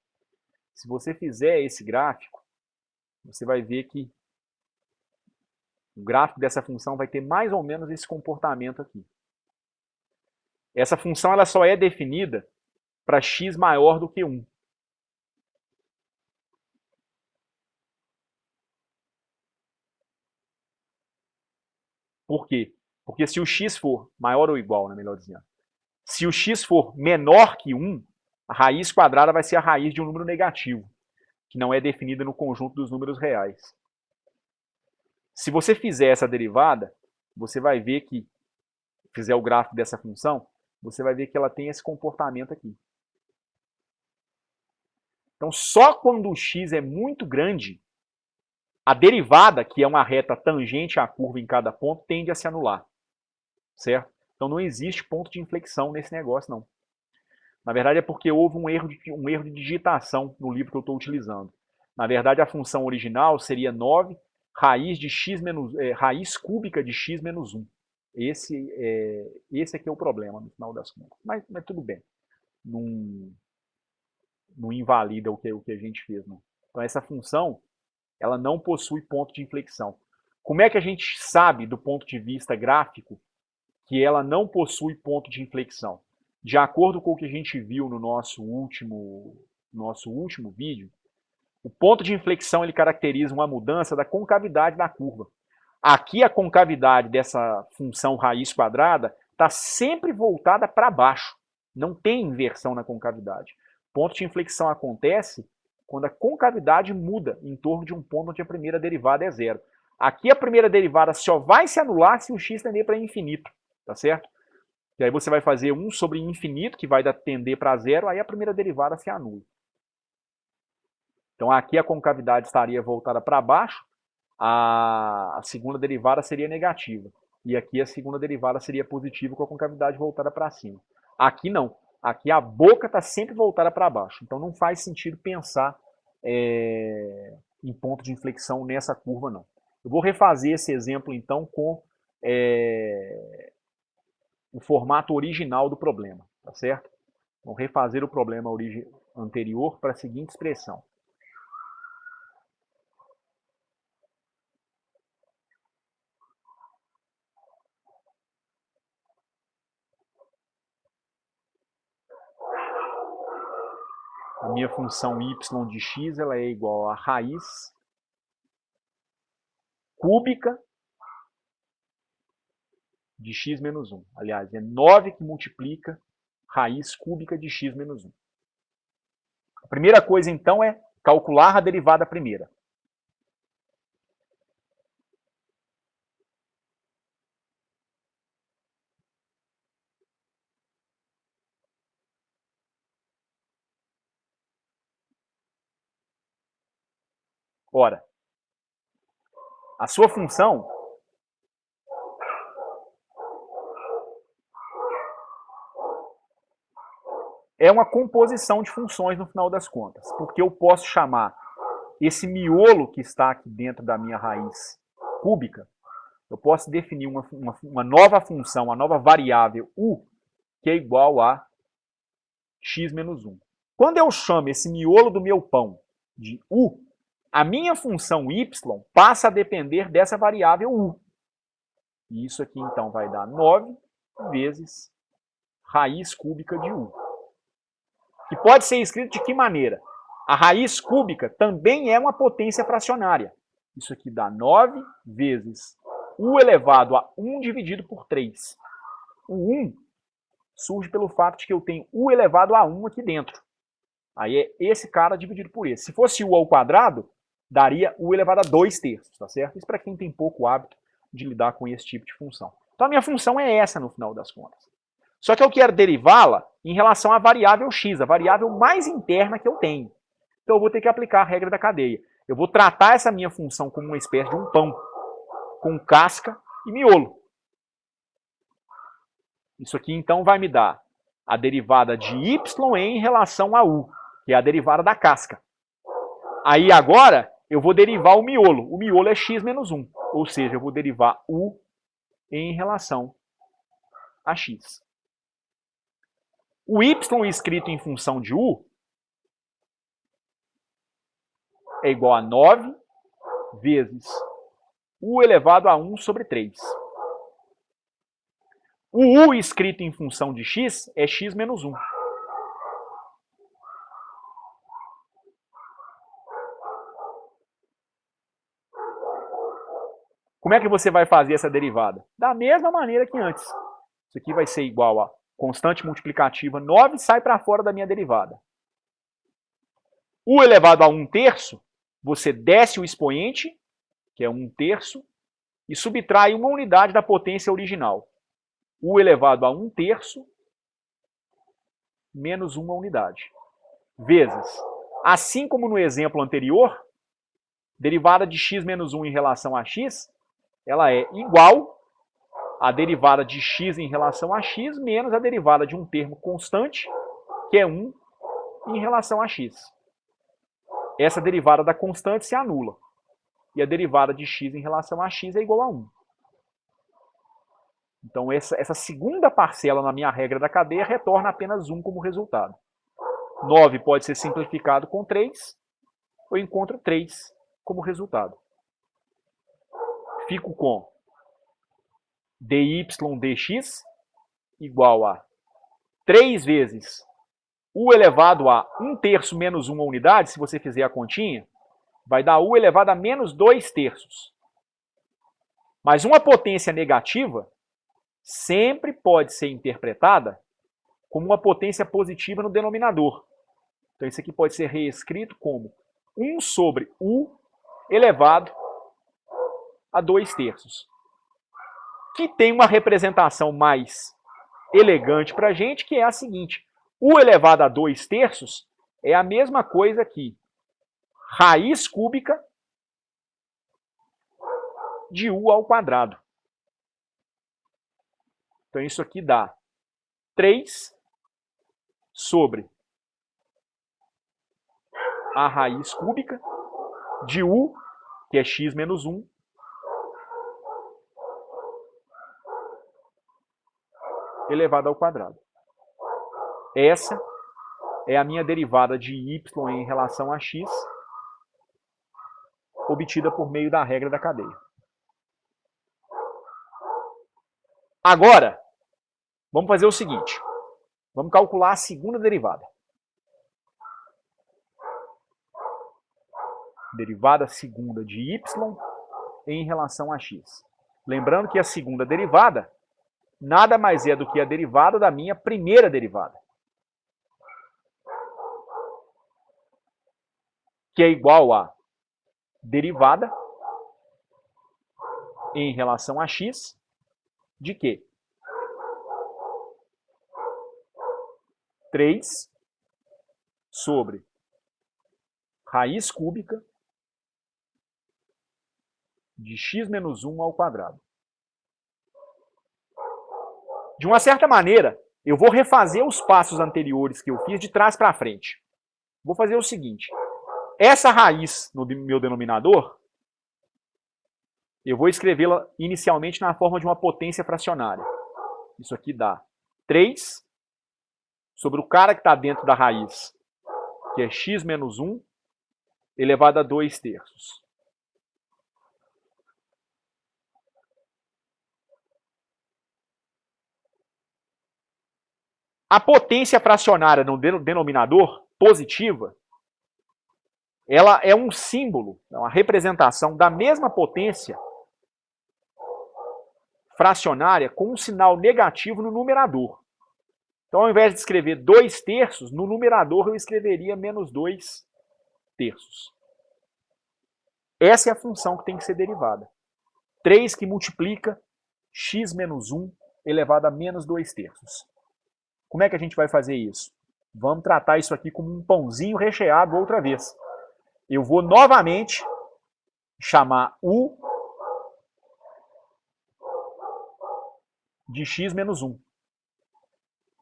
se você fizer esse gráfico, você vai ver que o gráfico dessa função vai ter mais ou menos esse comportamento aqui. Essa função ela só é definida para x maior do que 1. Por quê? Porque se o x for maior ou igual, né, melhor dizendo, se o x for menor que 1, a raiz quadrada vai ser a raiz de um número negativo, que não é definida no conjunto dos números reais. Se você fizer essa derivada, você vai ver que, fizer o gráfico dessa função, você vai ver que ela tem esse comportamento aqui. Então, só quando o x é muito grande, a derivada, que é uma reta tangente à curva em cada ponto, tende a se anular. Certo? Então não existe ponto de inflexão nesse negócio, não. Na verdade é porque houve um erro de digitação no livro que eu estou utilizando. Na verdade a função original seria 9 raiz cúbica de x menos 1. Esse aqui é o problema no final das contas. Mas tudo bem. Não invalida o que a gente fez, não. Então essa função ela não possui ponto de inflexão. Como é que a gente sabe, do ponto de vista gráfico, que ela não possui ponto de inflexão? De acordo com o que a gente viu no nosso último vídeo, o ponto de inflexão ele caracteriza uma mudança da concavidade da curva. Aqui a concavidade dessa função raiz quadrada está sempre voltada para baixo. Não tem inversão na concavidade. Ponto de inflexão acontece quando a concavidade muda em torno de um ponto onde a primeira derivada é zero. Aqui a primeira derivada só vai se anular se o x tender para infinito, tá certo? E aí você vai fazer 1 sobre infinito, que vai tender para zero, aí a primeira derivada se anula. Então aqui a concavidade estaria voltada para baixo, a segunda derivada seria negativa. E aqui a segunda derivada seria positiva com a concavidade voltada para cima. Aqui não. Aqui a boca está sempre voltada para baixo. Então não faz sentido pensar em ponto de inflexão nessa curva, não. Eu vou refazer esse exemplo, então, com o formato original do problema, tá certo? Vamos refazer o problema anterior para a seguinte expressão. A minha função y de x ela é igual a raiz cúbica de x menos 1. Aliás, é 9 que multiplica raiz cúbica de x menos 1. A primeira coisa, então, é calcular a derivada primeira. Ora, a sua função é uma composição de funções no final das contas, porque eu posso chamar esse miolo que está aqui dentro da minha raiz cúbica, eu posso definir uma nova função, uma nova variável u, que é igual a x menos 1. Quando eu chamo esse miolo do meu pão de u, a minha função y passa a depender dessa variável u. E isso aqui, então, vai dar 9 vezes raiz cúbica de u. Que pode ser escrito de que maneira? A raiz cúbica também é uma potência fracionária. Isso aqui dá 9 vezes u elevado a 1 dividido por 3. O 1 surge pelo fato de que eu tenho u elevado a 1 aqui dentro. Aí é esse cara dividido por esse. Se fosse u ao quadrado, daria u elevado a 2/3, tá certo? Isso para quem tem pouco hábito de lidar com esse tipo de função. Então a minha função é essa no final das contas. Só que eu quero derivá-la em relação à variável x, a variável mais interna que eu tenho. Então eu vou ter que aplicar a regra da cadeia. Eu vou tratar essa minha função como uma espécie de um pão, com casca e miolo. Isso aqui então vai me dar a derivada de y em relação a u, que é a derivada da casca. Aí agora eu vou derivar o miolo. O miolo é x menos 1, ou seja, eu vou derivar u em relação a x. O y escrito em função de u é igual a 9 vezes u elevado a 1 sobre 3. O u escrito em função de x é x menos 1. Como é que você vai fazer essa derivada? Da mesma maneira que antes. Isso aqui vai ser igual a constante multiplicativa 9, sai para fora da minha derivada. U elevado a 1/3, você desce o expoente, que é 1/3, e subtrai uma unidade da potência original. U elevado a 1/3 menos uma unidade. Vezes, assim como no exemplo anterior, derivada de x menos 1 em relação a x, ela é igual à derivada de x em relação a x menos a derivada de um termo constante, que é 1 em relação a x. Essa derivada da constante se anula. E a derivada de x em relação a x é igual a 1. Então, essa segunda parcela na minha regra da cadeia retorna apenas 1 como resultado. 9 pode ser simplificado com 3, eu encontro 3 como resultado. Fico com dy dx igual a 3 vezes u elevado a 1/3 menos 1 unidade, se você fizer a continha, vai dar u elevado a menos 2/3. Mas uma potência negativa sempre pode ser interpretada como uma potência positiva no denominador. Então isso aqui pode ser reescrito como 1 sobre u elevado a 2/3. Que tem uma representação mais elegante para a gente, que é a seguinte: u elevado a 2/3 é a mesma coisa que raiz cúbica de u ao quadrado. Então isso aqui dá 3 sobre a raiz cúbica de u, que é x menos 1, elevado ao quadrado. Essa é a minha derivada de y em relação a x, obtida por meio da regra da cadeia. Agora, vamos fazer o seguinte. Vamos calcular a segunda derivada. Derivada segunda de y em relação a x. Lembrando que a segunda derivada nada mais é do que a derivada da minha primeira derivada, que é igual a derivada em relação a x de quê? 3 sobre raiz cúbica de x menos 1 ao quadrado. De uma certa maneira, eu vou refazer os passos anteriores que eu fiz de trás para frente. Vou fazer o seguinte. Essa raiz no meu denominador, eu vou escrevê-la inicialmente na forma de uma potência fracionária. Isso aqui dá 3 sobre o cara que está dentro da raiz, que é x menos 1, elevado a 2/3. A potência fracionária no denominador, positiva, ela é um símbolo, é uma representação da mesma potência fracionária com um sinal negativo no numerador. Então, ao invés de escrever 2/3, no numerador eu escreveria menos 2/3. Essa é a função que tem que ser derivada. 3 que multiplica x menos 1 elevado a menos 2/3. Como é que a gente vai fazer isso? Vamos tratar isso aqui como um pãozinho recheado outra vez. Eu vou novamente chamar u de x menos 1.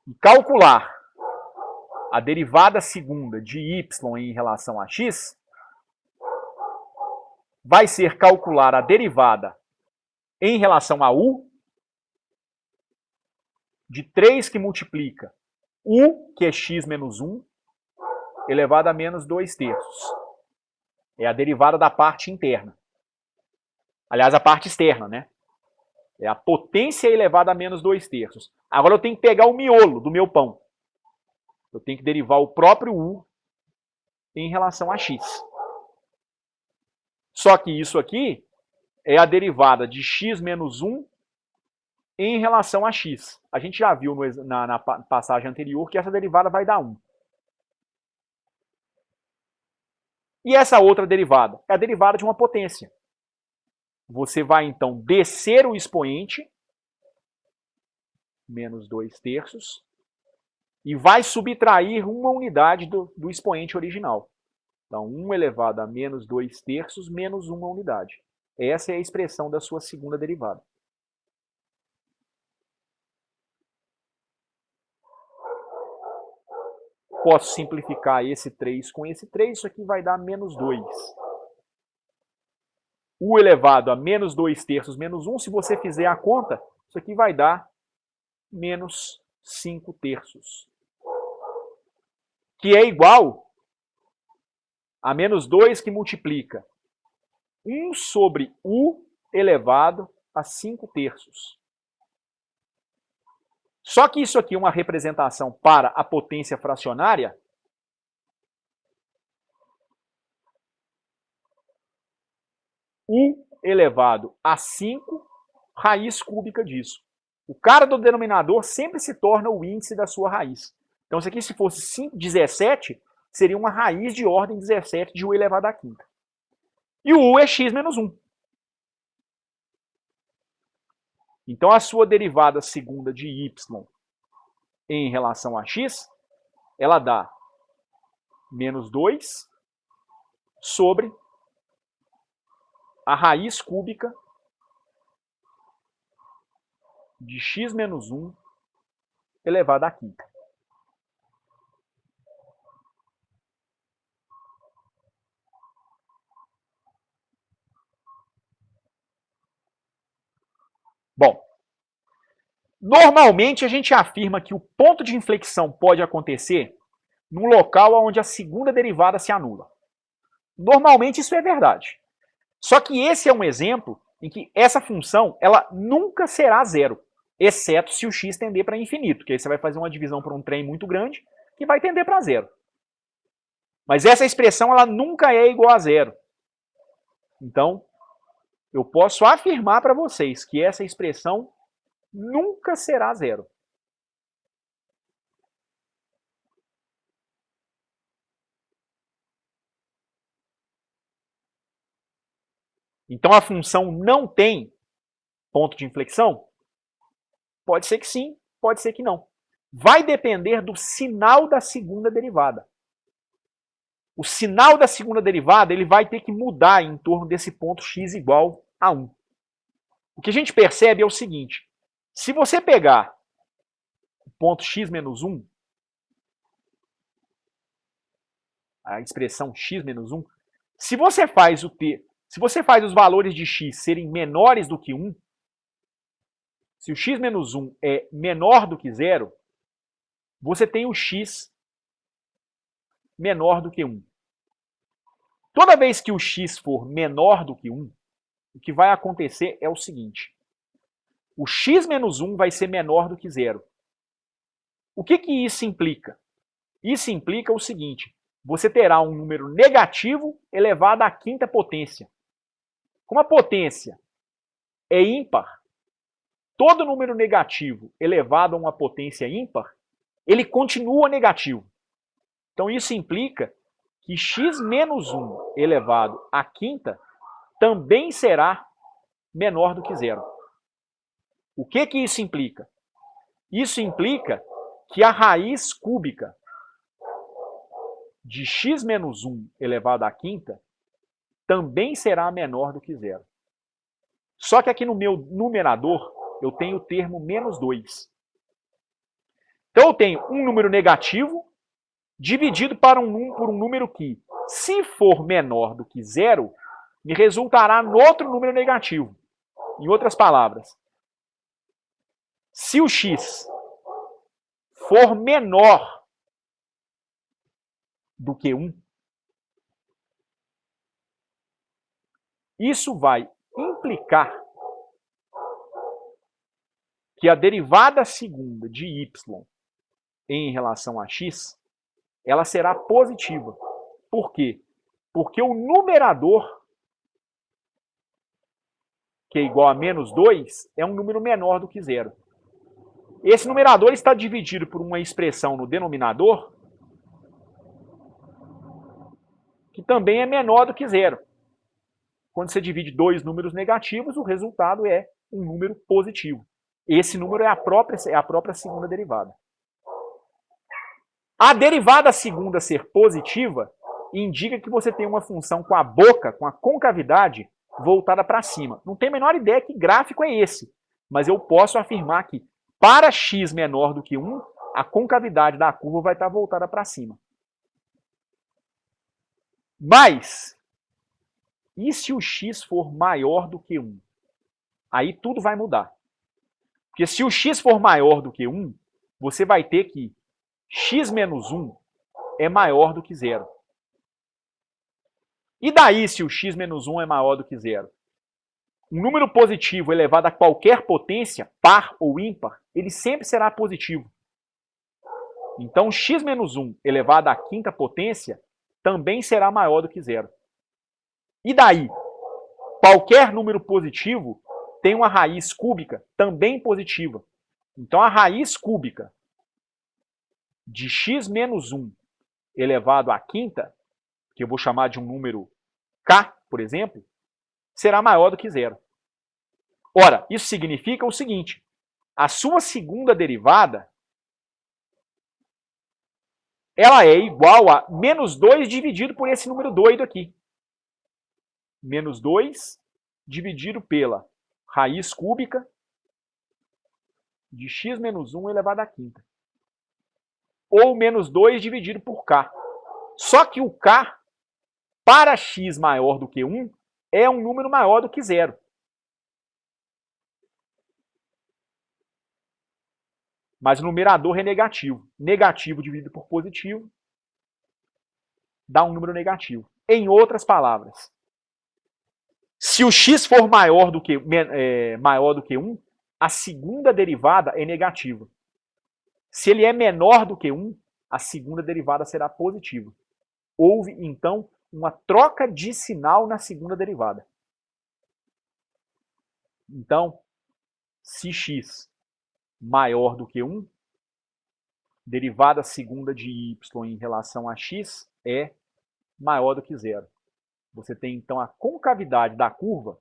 E calcular a derivada segunda de y em relação a x vai ser calcular a derivada em relação a u de 3 que multiplica U, que é x menos 1, elevado a menos 2/3. É a derivada da parte interna. Aliás, a parte externa, né? É a potência elevada a menos 2/3. Agora eu tenho que pegar o miolo do meu pão. Eu tenho que derivar o próprio U em relação a x. Só que isso aqui é a derivada de x menos 1 em relação a x. A gente já viu na passagem anterior que essa derivada vai dar 1. E essa outra derivada? É a derivada de uma potência. Você vai, então, descer o expoente, menos 2/3, e vai subtrair uma unidade do expoente original. Então, 1 elevado a menos 2/3 menos uma unidade. Essa é a expressão da sua segunda derivada. Posso simplificar esse 3 com esse 3, isso aqui vai dar menos 2. U elevado a menos 2/3 menos 1, se você fizer a conta, isso aqui vai dar menos 5/3. Que é igual a menos 2 que multiplica 1 sobre U elevado a 5/3. Só que isso aqui é uma representação para a potência fracionária U elevado a 5 raiz cúbica disso. O cara do denominador sempre se torna o índice da sua raiz. Então, isso aqui, se fosse 17, seria uma raiz de ordem 17 de U elevado a quinta. E o U é x menos 1. Então, a sua derivada segunda de y em relação a x, ela dá menos 2 sobre a raiz cúbica de x menos 1 elevado à quinta. Bom, normalmente a gente afirma que o ponto de inflexão pode acontecer num local onde a segunda derivada se anula. Normalmente isso é verdade. Só que esse é um exemplo em que essa função ela nunca será zero, exceto se o x tender para infinito, que aí você vai fazer uma divisão por um trem muito grande que vai tender para zero. Mas essa expressão ela nunca é igual a zero. Então, eu posso afirmar para vocês que essa expressão nunca será zero. Então a função não tem ponto de inflexão? Pode ser que sim, pode ser que não. Vai depender do sinal da segunda derivada. O sinal da segunda derivada ele vai ter que mudar em torno desse ponto x igual a 1. O que a gente percebe é o seguinte: se você pegar o ponto x menos 1, a expressão x menos 1, se você faz os valores de x serem menores do que 1, se o x menos 1 é menor do que 0, você tem o x menor do que 1. Toda vez que o x for menor do que 1, o que vai acontecer é o seguinte: o x menos 1 vai ser menor do que 0. O que isso implica? Isso implica o seguinte: você terá um número negativo elevado à quinta potência. Como a potência é ímpar, todo número negativo elevado a uma potência ímpar, ele continua negativo. Então isso implica que x menos 1 elevado à quinta também será menor do que 0. O que isso implica? Isso implica que a raiz cúbica de x menos 1 elevado à quinta também será menor do que 0. Só que aqui no meu numerador eu tenho o termo menos 2. Então eu tenho um número negativo dividido por um número que, se for menor do que 0, me resultará no outro número negativo. Em outras palavras, se o x for menor do que 1, isso vai implicar que a derivada segunda de y em relação a x, ela será positiva. Por quê? Porque o numerador, que é igual a menos 2, é um número menor do que 0. Esse numerador está dividido por uma expressão no denominador que também é menor do que 0. Quando você divide dois números negativos, o resultado é um número positivo. Esse número é a própria segunda derivada. A derivada segunda ser positiva indica que você tem uma função com a boca, com a concavidade, voltada para cima. Não tenho a menor ideia que gráfico é esse, mas eu posso afirmar que para x menor do que 1, a concavidade da curva vai estar voltada para cima. Mas, e se o x for maior do que 1? Aí tudo vai mudar. Porque se o x for maior do que 1, você vai ter que x menos 1 é maior do que 0. E daí se o x menos 1 é maior do que 0? Um número positivo elevado a qualquer potência, par ou ímpar, ele sempre será positivo. Então, x menos 1 elevado à quinta potência também será maior do que 0. E daí? Qualquer número positivo tem uma raiz cúbica também positiva. Então, a raiz cúbica de x menos 1 elevado à quinta, que eu vou chamar de um número k, por exemplo, será maior do que 0. Ora, isso significa o seguinte: a sua segunda derivada ela é igual a menos 2 dividido por esse número doido aqui. Menos 2 dividido pela raiz cúbica de x menos 1 elevado à quinta. Ou menos 2 dividido por k. Só que o k, para x maior do que 1, é um número maior do que 0. Mas o numerador é negativo. Negativo dividido por positivo dá um número negativo. Em outras palavras, se o x for maior do que 1, a segunda derivada é negativa. Se ele é menor do que 1, a segunda derivada será positiva. Houve, então, uma troca de sinal na segunda derivada. Então, se x maior do que 1, derivada segunda de y em relação a x é maior do que 0. Você tem, então, a concavidade da curva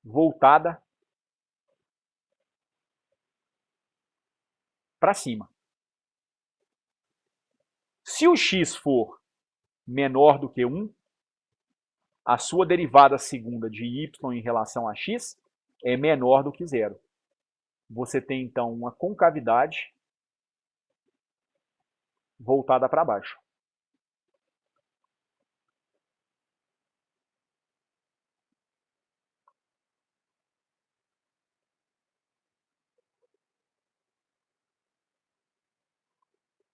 voltada para cima. Se o x for menor do que 1, a sua derivada segunda de y em relação a x é menor do que 0. Você tem, então, uma concavidade voltada para baixo.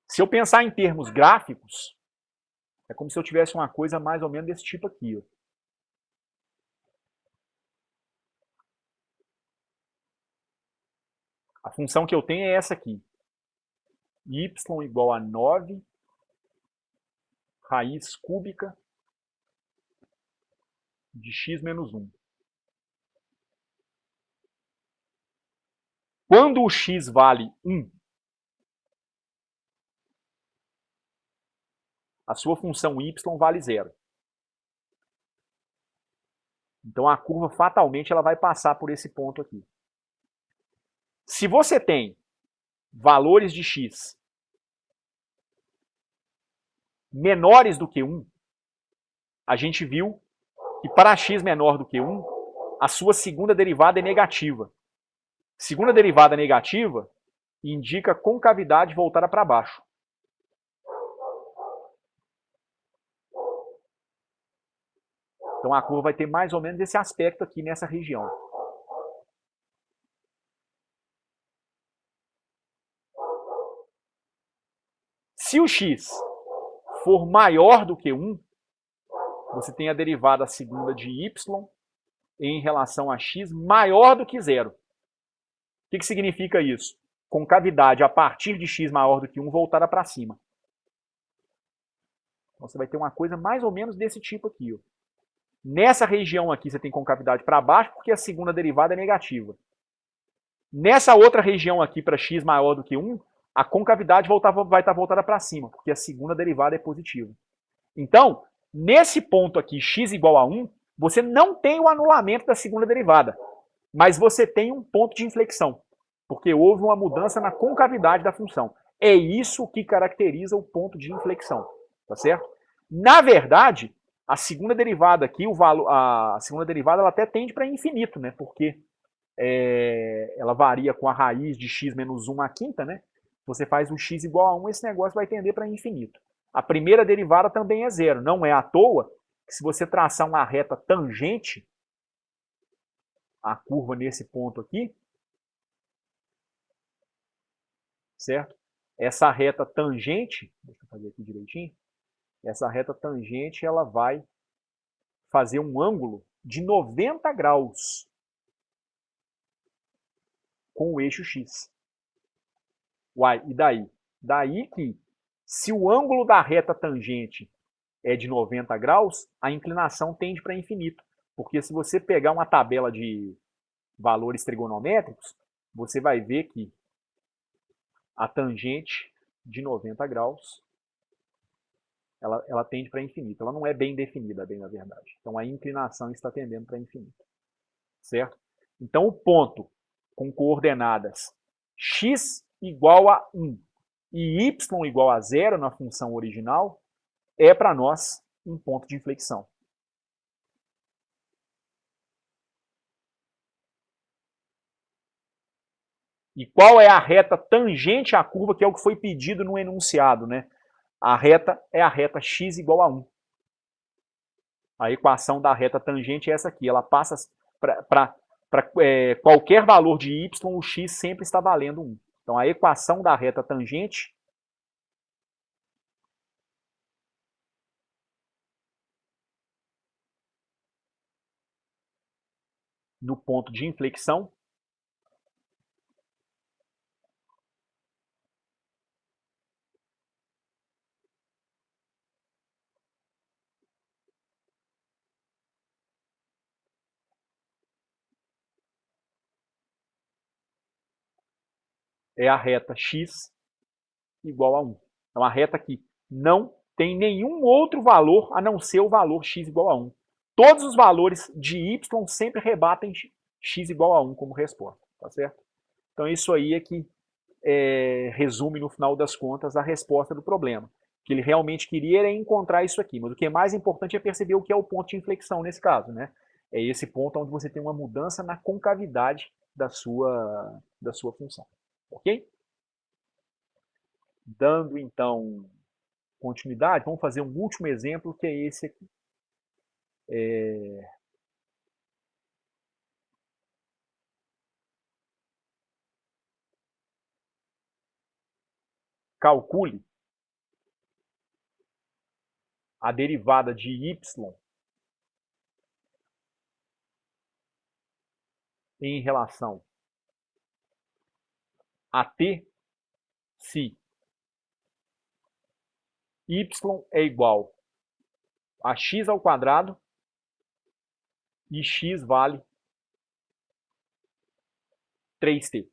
Se eu pensar em termos gráficos, é como se eu tivesse uma coisa mais ou menos desse tipo aqui. Ó. A função que eu tenho é essa aqui. Y igual a 9 raiz cúbica de x menos 1. Quando o x vale 1, a sua função y vale 0. Então a curva fatalmente ela vai passar por esse ponto aqui. Se você tem valores de x menores do que 1, a gente viu que para x menor do que 1, a sua segunda derivada é negativa. Segunda derivada negativa indica concavidade voltada para baixo. Então a curva vai ter mais ou menos esse aspecto aqui nessa região. Se o x for maior do que 1, você tem a derivada segunda de y em relação a x maior do que 0. O que significa isso? Concavidade a partir de x maior do que 1 voltada para cima. Então você vai ter uma coisa mais ou menos desse tipo aqui. Ó. Nessa região aqui você tem concavidade para baixo porque a segunda derivada é negativa. Nessa outra região aqui para x maior do que 1, a concavidade vai estar voltada para cima, porque a segunda derivada é positiva. Então, nesse ponto aqui, x igual a 1, você não tem o anulamento da segunda derivada, mas você tem um ponto de inflexão, porque houve uma mudança na concavidade da função. É isso que caracteriza o ponto de inflexão, tá certo? Na verdade, a segunda derivada aqui, a segunda derivada ela até tende para infinito, né? Porque ela varia com a raiz de x menos 1 à quinta, né? Você faz o x igual a 1, esse negócio vai tender para infinito. A primeira derivada também é zero. Não é à toa que se você traçar uma reta tangente à curva nesse ponto aqui, certo? Essa reta tangente, deixa eu fazer aqui direitinho, essa reta tangente ela vai fazer um ângulo de 90 graus com o eixo x. Uai, e daí? Daí que, se o ângulo da reta tangente é de 90 graus, a inclinação tende para infinito. Porque se você pegar uma tabela de valores trigonométricos, você vai ver que a tangente de 90 graus, ela tende para infinito. Ela não é bem definida, bem na verdade. Então a inclinação está tendendo para infinito. Certo? Então o ponto com coordenadas x igual a 1 e y igual a 0 na função original é para nós um ponto de inflexão. E qual é a reta tangente à curva, que é o que foi pedido no enunciado, né? A reta é a reta x igual a 1. A equação da reta tangente é essa aqui. Ela passa para qualquer valor de y, o x sempre está valendo 1. Então, a equação da reta tangente no ponto de inflexão é a reta x igual a 1. É uma reta que não tem nenhum outro valor a não ser o valor x igual a 1. Todos os valores de y sempre rebatem x igual a 1 como resposta, tá certo? Então isso aí é que resume no final das contas a resposta do problema. O que ele realmente queria era encontrar isso aqui, mas o que é mais importante é perceber o que é o ponto de inflexão nesse caso, né? É esse ponto onde você tem uma mudança na concavidade da sua função, ok? Dando então continuidade, vamos fazer um último exemplo que é esse aqui. Calcule a derivada de y em relação a t se y é igual a x ao quadrado e x vale 3t.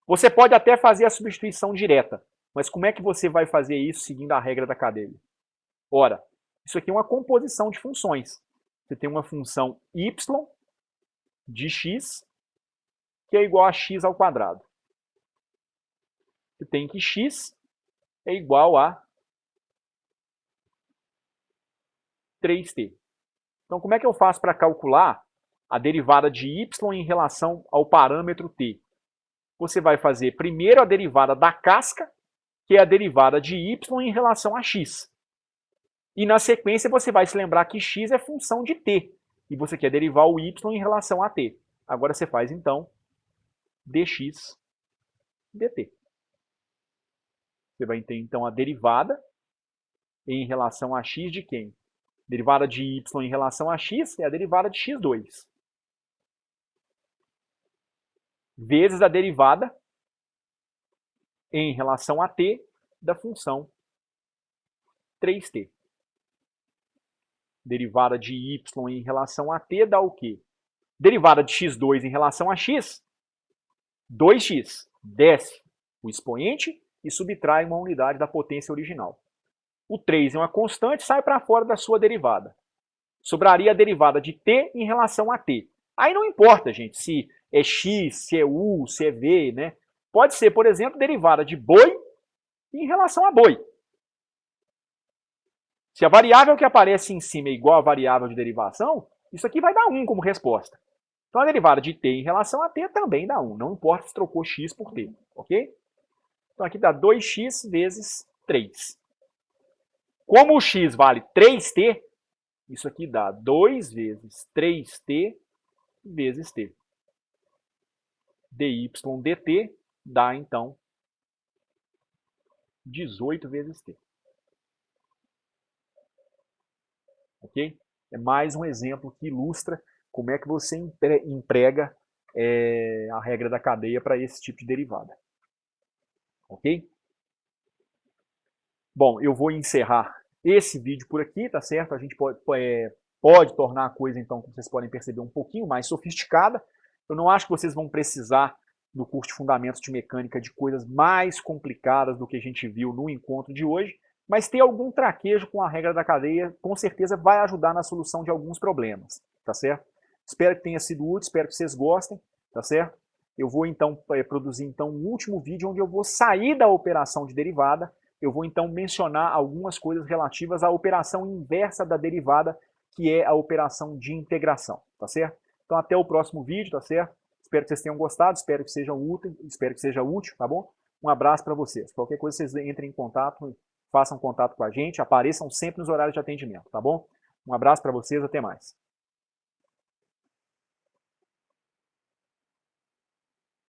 Você pode até fazer a substituição direta, mas como é que você vai fazer isso seguindo a regra da cadeia? Ora, isso aqui é uma composição de funções. Você tem uma função y de x que é igual a x ao quadrado. Você tem que x é igual a 3t. Então, como é que eu faço para calcular a derivada de y em relação ao parâmetro t? Você vai fazer primeiro a derivada da casca, que é a derivada de y em relação a x. E na sequência você vai se lembrar que x é função de t, e você quer derivar o y em relação a t. Agora você faz então dx dt. Você vai ter, então, a derivada em relação a x de quem? Derivada de y em relação a x é a derivada de x2. Vezes a derivada em relação a t da função 3t. Derivada de y em relação a t dá o quê? Derivada de x2 em relação a x, 2x. Desce o expoente e subtrai uma unidade da potência original. O 3 é uma constante, sai para fora da sua derivada. Sobraria a derivada de t em relação a t. Aí não importa, gente, se é x, se é u, se é v, né? Pode ser, por exemplo, derivada de boi em relação a boi. Se a variável que aparece em cima é igual à variável de derivação, isso aqui vai dar 1 como resposta. Então a derivada de t em relação a t também dá 1, não importa se trocou x por t, ok? Então aqui dá 2x vezes 3. Como o x vale 3t, isso aqui dá 2 vezes 3t vezes t. dy dt dá, então, 18 vezes t. Ok? É mais um exemplo que ilustra como é que você emprega a regra da cadeia para esse tipo de derivada. Ok? Bom, eu vou encerrar esse vídeo por aqui, tá certo? A gente pode tornar a coisa, então, como vocês podem perceber, um pouquinho mais sofisticada. Eu não acho que vocês vão precisar, no curso de Fundamentos de Mecânica, de coisas mais complicadas do que a gente viu no encontro de hoje, mas ter algum traquejo com a regra da cadeia, com certeza vai ajudar na solução de alguns problemas, tá certo? Espero que tenha sido útil, espero que vocês gostem, tá certo? Eu vou, então, produzir então, um último vídeo onde eu vou sair da operação de derivada. Eu vou, então, mencionar algumas coisas relativas à operação inversa da derivada, que é a operação de integração, tá certo? Então, até o próximo vídeo, tá certo? Espero que vocês tenham gostado, espero que seja útil, tá bom? Um abraço para vocês. Qualquer coisa, vocês entrem em contato, façam contato com a gente, apareçam sempre nos horários de atendimento, tá bom? Um abraço para vocês, até mais.